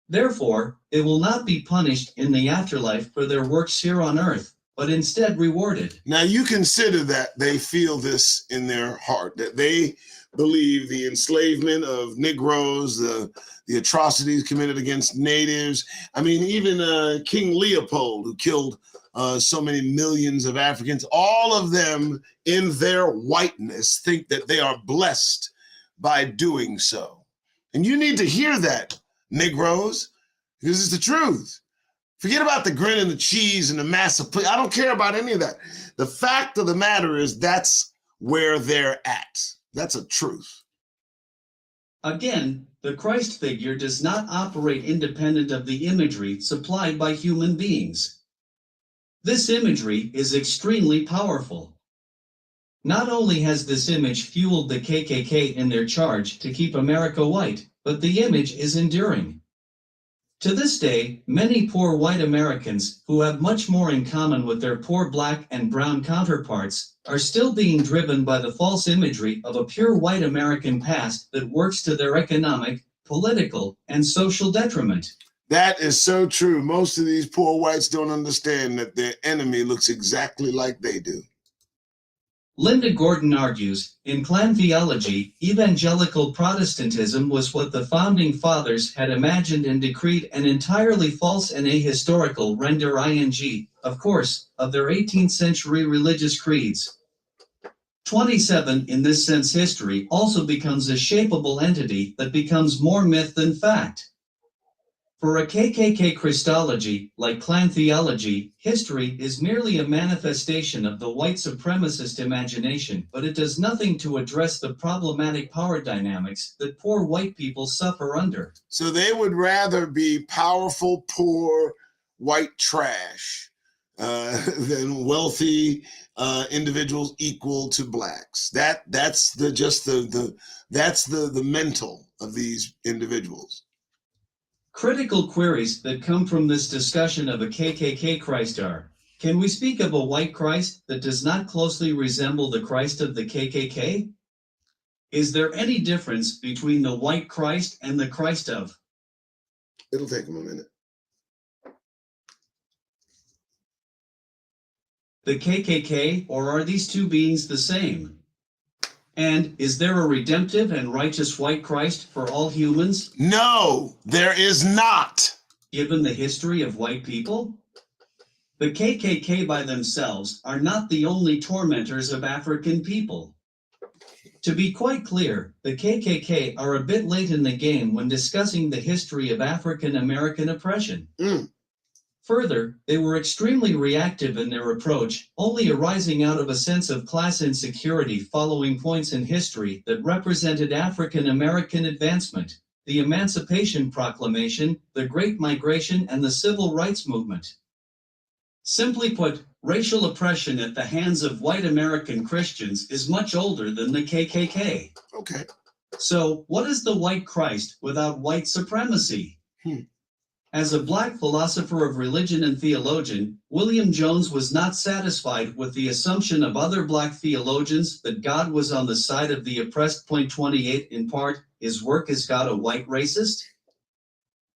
Therefore, they will not be punished in the afterlife for their works here on earth, but instead rewarded. Now you consider that they feel this in their heart, that they believe the enslavement of Negroes, the atrocities committed against natives. I mean, even King Leopold, who killed so many millions of Africans, all of them in their whiteness think that they are blessed by doing so. And you need to hear that, Negroes, because it's the truth. Forget about the grin and the cheese and the massive, I don't care about any of that. The fact of the matter is that's where they're at. That's a truth. Again, the Christ figure does not operate independent of the imagery supplied by human beings. This imagery is extremely powerful. Not only has this image fueled the KKK in their charge to keep America white, but the image is enduring. To this day, many poor white Americans, who have much more in common with their poor black and brown counterparts, are still being driven by the false imagery of a pure white American past that works to their economic, political, and social detriment. That is so true. Most of these poor whites don't understand that their enemy looks exactly like they do. Linda Gordon argues, in Klan theology, evangelical Protestantism was what the Founding Fathers had imagined and decreed an entirely false and ahistorical render of course, of their 18th century religious creeds. 27 in this sense history also becomes a shapeable entity that becomes more myth than fact. For a Kkk Christology, like Klan theology, history is merely a manifestation of the white supremacist imagination, but it does nothing to address the problematic power dynamics that poor white people suffer under. So they would rather be powerful, poor, white trash than wealthy individuals equal to blacks. That's the mental of these individuals. Critical queries that come from this discussion of a Kkk Christ are, can we speak of a white Christ that does not closely resemble the Christ of the KKK? Is there any difference between the white Christ and the Christ of? It'll take them a minute. The KKK, or are these two beings the same? And is there a redemptive and righteous white Christ for all humans? No, there is not. Given the history of white people? The KKK by themselves are not the only tormentors of African people. To be quite clear, the KKK are a bit late in the game when discussing the history of African American oppression. Further, they were extremely reactive in their approach, only arising out of a sense of class insecurity following points in history that represented African American advancement. the Emancipation Proclamation, the Great Migration, and the Civil Rights Movement. Simply put, racial oppression at the hands of white American Christians is much older than the KKK. Okay. So, what is the white Christ without white supremacy? As a black philosopher of religion and theologian, William Jones was not satisfied with the assumption of other black theologians that God was on the side of the oppressed. 28 in part, is work as God a white racist?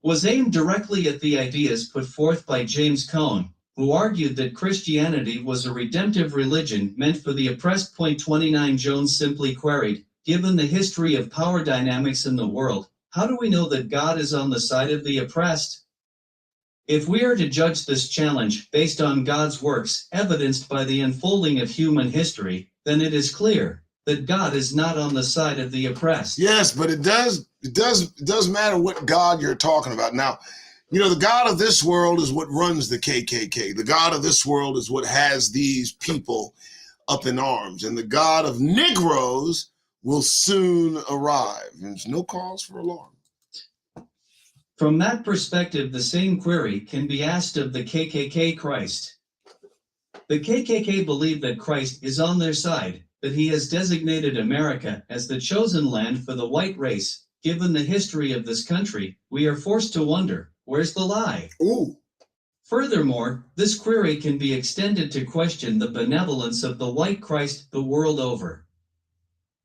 Was aimed directly at the ideas put forth by James Cone, who argued that Christianity was a redemptive religion meant for the oppressed. 29 Jones simply queried, given the history of power dynamics in the world, how do we know that God is on the side of the oppressed? If we are to judge this challenge based on God's works evidenced by the unfolding of human history, then it is clear that God is not on the side of the oppressed. Yes, but it does matter what God you're talking about. Now, you know, the God of this world is what runs the KKK. The God of this world is what has these people up in arms. And the God of Negroes will soon arrive. There's no cause for alarm. From that perspective, the same query can be asked of the KKK Christ. The KKK believe that Christ is on their side, that he has designated America as the chosen land for the white race. Given the history of this country, we are forced to wonder, where's the lie? Ooh. Furthermore, this query can be extended to question the benevolence of the white Christ the world over.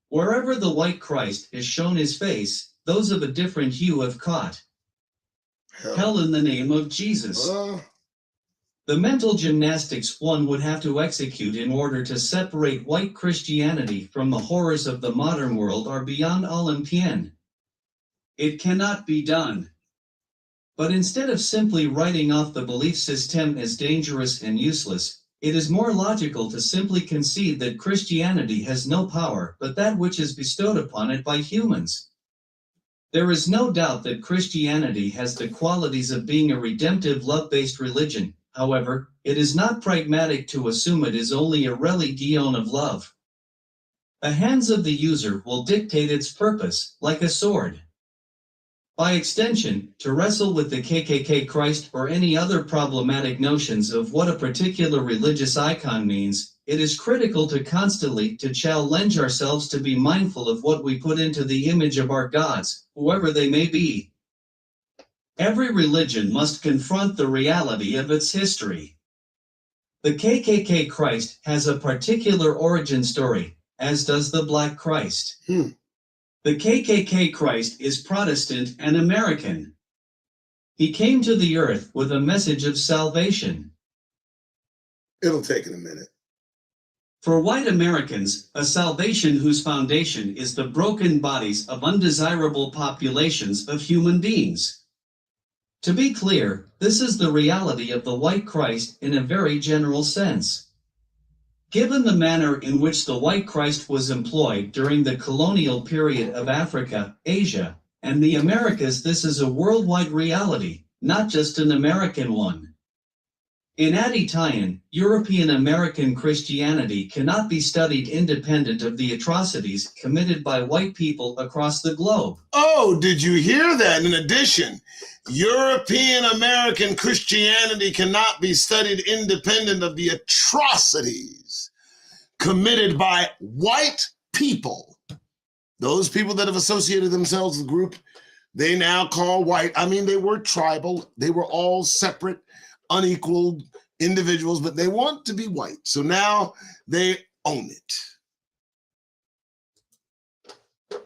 Wherever the white Christ has shown his face, those of a different hue have caught hell in the name of Jesus. The mental gymnastics one would have to execute in order to separate white Christianity from the horrors of the modern world are beyond Olympian. It cannot be done. But instead of simply writing off the belief system as dangerous and useless, it is more logical to simply concede that Christianity has no power but that which is bestowed upon it by humans. There is no doubt that Christianity has the qualities of being a redemptive love-based religion. However, it is not pragmatic to assume it is only a religion of love. The hands of the user will dictate its purpose, like a sword. By extension, to wrestle with the KKK Christ or any other problematic notions of what a particular religious icon means, it is critical to constantly challenge ourselves to be mindful of what we put into the image of our gods, whoever they may be. Every religion must confront the reality of its history. The KKK Christ has a particular origin story, as does the Black Christ. The KKK Christ is Protestant and American. He came to the earth with a message of salvation. It'll take it a minute. For white Americans, a salvation whose foundation is the broken bodies of undesirable populations of human beings. To be clear, this is the reality of the white Christ in a very general sense. Given the manner in which the white Christ was employed during the colonial period of Africa, Asia, and the Americas, this is a worldwide reality, not just an American one. In Italian, European American Christianity cannot be studied independent of the atrocities committed by white people across the globe. Oh, did you hear that? In addition, European American Christianity cannot be studied independent of the atrocities committed by white people. Those people that have associated themselves with the group they now call white. I mean, they were tribal. They were all separate, unequal individuals, but they want to be white. So now they own it.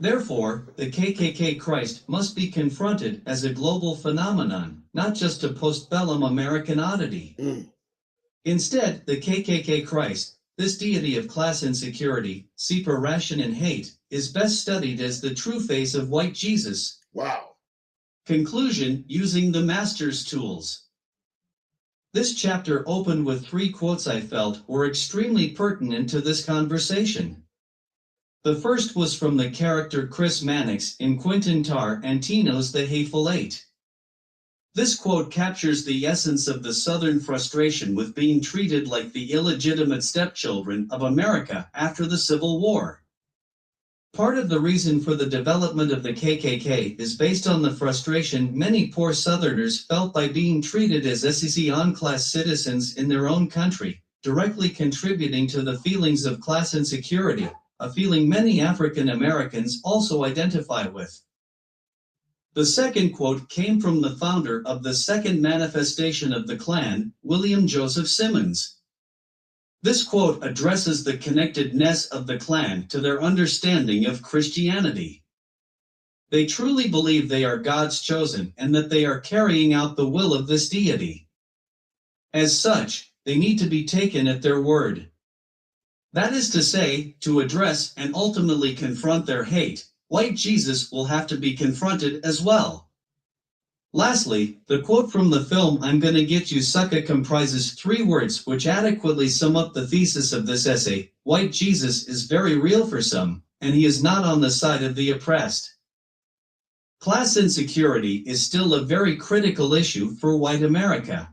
Therefore, the KKK Christ must be confronted as a global phenomenon, not just a postbellum American oddity. Instead, the KKK Christ, this deity of class insecurity, separation and hate, is best studied as the true face of white Jesus. Wow. Conclusion using the master's tools. This chapter opened with 3 quotes I felt were extremely pertinent to this conversation. The first was from the character Chris Mannix in Quentin Tarantino's The Hateful Eight. This quote captures the essence of the Southern frustration with being treated like the illegitimate stepchildren of America after the Civil War. Part of the reason for the development of the KKK is based on the frustration many poor Southerners felt by being treated as second-class citizens in their own country, directly contributing to the feelings of class insecurity, a feeling many African Americans also identify with. The second quote came from the founder of the second manifestation of the Klan, William Joseph Simmons. This quote addresses the connectedness of the Klan to their understanding of Christianity. They truly believe they are God's chosen and that they are carrying out the will of this deity. As such, they need to be taken at their word. That is to say, to address and ultimately confront their hate, white Jesus will have to be confronted as well. Lastly, the quote from the film I'm Gonna Get You Sucka comprises 3 words which adequately sum up the thesis of this essay. White Jesus is very real for some, and he is not on the side of the oppressed. Class insecurity is still a very critical issue for white America.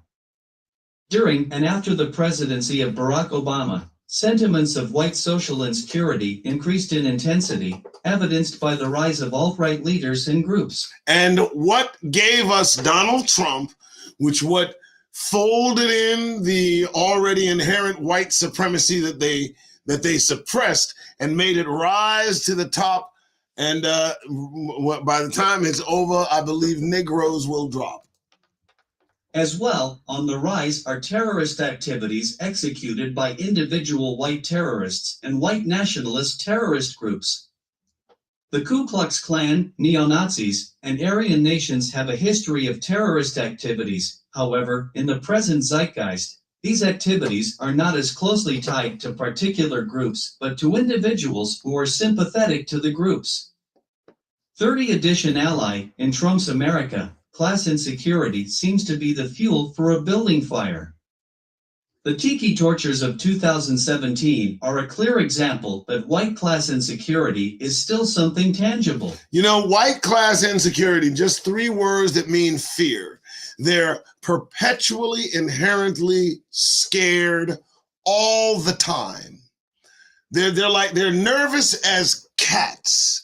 During and after the presidency of Barack Obama, sentiments of white social insecurity increased in intensity, evidenced by the rise of alt-right leaders and groups. And what gave us Donald Trump, which what folded in the already inherent white supremacy that they suppressed and made it rise to the top. And by the time it's over, I believe Negroes will drop. As well, on the rise are terrorist activities executed by individual white terrorists and white nationalist terrorist groups. The Ku Klux Klan, neo-Nazis, and Aryan nations have a history of terrorist activities. However, in the present zeitgeist, these activities are not as closely tied to particular groups, but to individuals who are sympathetic to the groups. 30th edition ally in Trump's America, class insecurity seems to be the fuel for a building fire. The Tiki tortures of 2017 are a clear example that white class insecurity is still something tangible. You know, white class insecurity, just 3 words that mean fear. They're perpetually, inherently scared all the time. They're nervous as cats.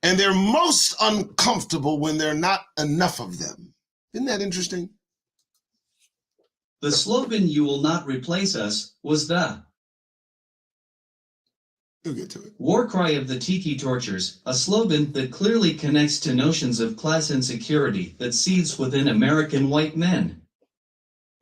And they're most uncomfortable when there are not enough of them. Isn't that interesting? The slogan, "You will not replace us," was the We'll get to it. war cry of the Tiki tortures, a slogan that clearly connects to notions of class insecurity that seethes within American white men.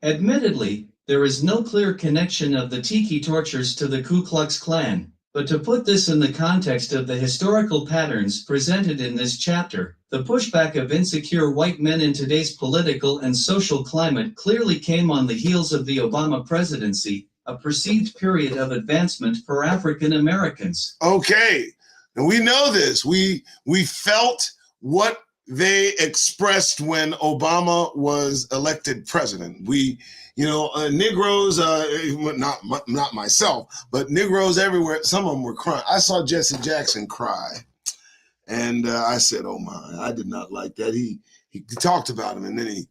Admittedly, there is no clear connection of the Tiki tortures to the Ku Klux Klan. But to put this in the context of the historical patterns presented in this chapter, the pushback of insecure white men in today's political and social climate clearly came on the heels of the Obama presidency, a perceived period of advancement for African Americans. Okay, and we know this. We felt what they expressed when Obama was elected president. Negroes, not myself, but Negroes everywhere, some of them were crying. I saw Jesse Jackson cry, and I said, oh my, I did not like that. He talked about him, and then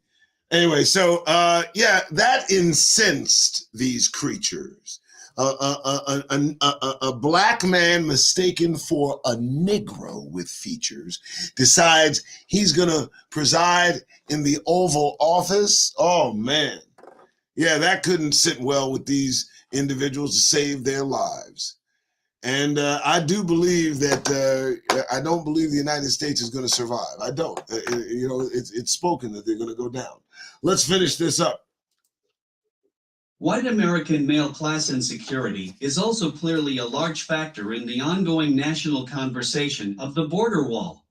anyway, so that incensed these creatures. A black man mistaken for a Negro with features decides he's gonna preside in the Oval Office. Oh man. Yeah, that couldn't sit well with these individuals to save their lives. And I do believe that I don't believe the United States is going to survive. I don't. It's spoken that they're going to go down. Let's finish this up. White American male class insecurity is also clearly a large factor in the ongoing national conversation of the border wall.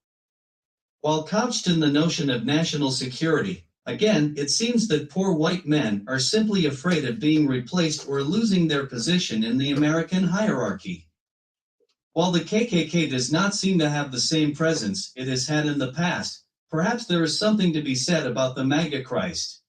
While couched in the notion of national security, again, it seems that poor white men are simply afraid of being replaced or losing their position in the American hierarchy. While the KKK does not seem to have the same presence it has had in the past, perhaps there is something to be said about the MAGA Christ.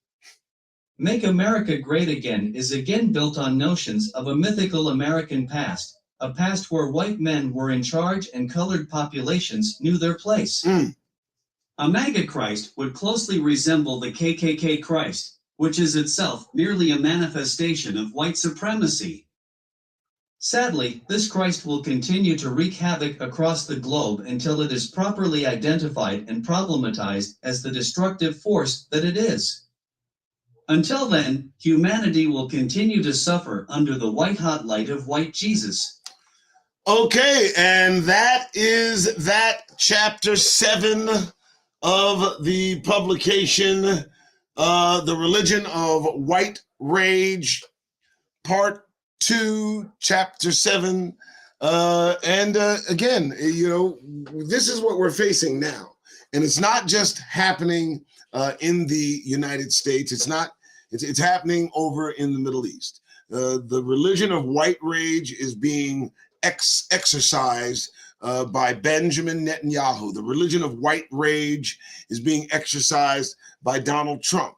Make America Great Again is again built on notions of a mythical American past, a past where white men were in charge and colored populations knew their place. A MAGA Christ would closely resemble the KKK Christ, which is itself merely a manifestation of white supremacy. Sadly, this Christ will continue to wreak havoc across the globe until it is properly identified and problematized as the destructive force that it is. Until then, humanity will continue to suffer under the white-hot light of white Jesus. Okay, and that is that chapter 7 of the publication, The Religion of White Rage, part 2, chapter 7. Again, you know, this is what we're facing now. And it's not just happening in the United States. It's happening over in the Middle East. The religion of white rage is being exercised by Benjamin Netanyahu. The religion of white rage is being exercised by Donald Trump.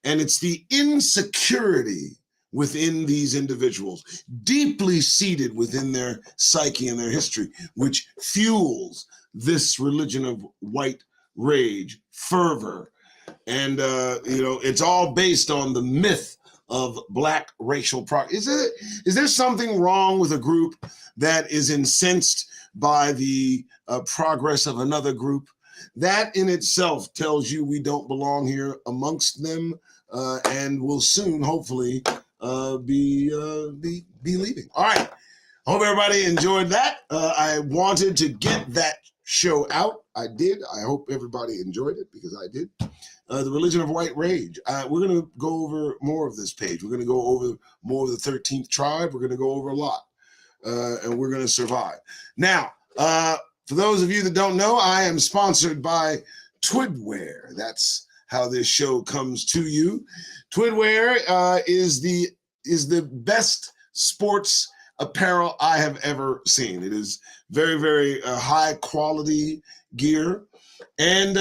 And it's the insecurity within these individuals, deeply seated within their psyche and their history, which fuels this religion of white rage, fervor. And, you know, it's all based on the myth of Black racial progress. Is there something wrong with a group that is incensed by the progress of another group? That in itself tells you we don't belong here amongst them, and will soon, hopefully, be leaving. All right. Hope everybody enjoyed that. I wanted to get that show out. I did. I hope everybody enjoyed it, because I did. The Religion of White Rage. We're going to go over more of this page. We're going to go over more of the 13th tribe. We're going to go over a lot, and we're going to survive. Now, for those of you that don't know, I am sponsored by TWID. That's how this show comes to you. TWID is the best sports apparel I have ever seen. It is very, very high quality gear. And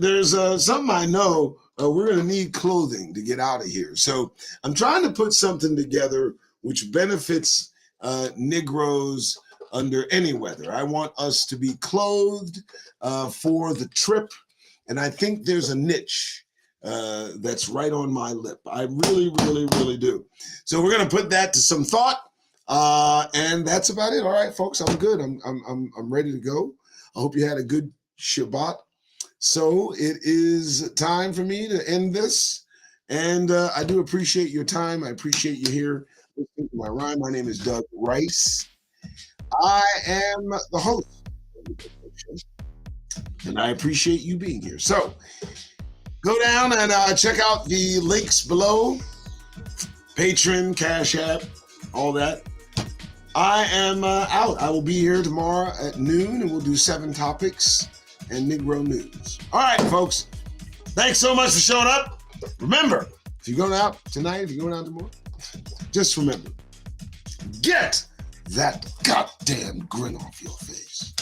there's something I know we're going to need clothing to get out of here. So I'm trying to put something together which benefits Negroes under any weather. I want us to be clothed for the trip. And I think there's a niche that's right on my lip. I really, really, really do. So we're going to put that to some thought. And that's about it. All right, folks, I'm good. I'm ready to go. I hope you had a good Shabbat. So it is time for me to end this. And I do appreciate your time. I appreciate you here listening to my rhyme. My name is Doug Rice. I am the host of the show, and I appreciate you being here. So go down and check out the links below. Patreon, Cash App, all that. I am out. I will be here tomorrow at noon, and we'll do 7 topics and Negro news. All right, folks. Thanks so much for showing up. Remember, if you're going out tonight, if you're going out tomorrow, just remember, get that goddamn grin off your face.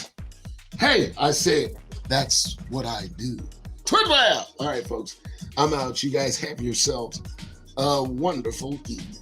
Hey, I said, that's what I do. TWID. All right, folks. I'm out. You guys have yourselves a wonderful evening.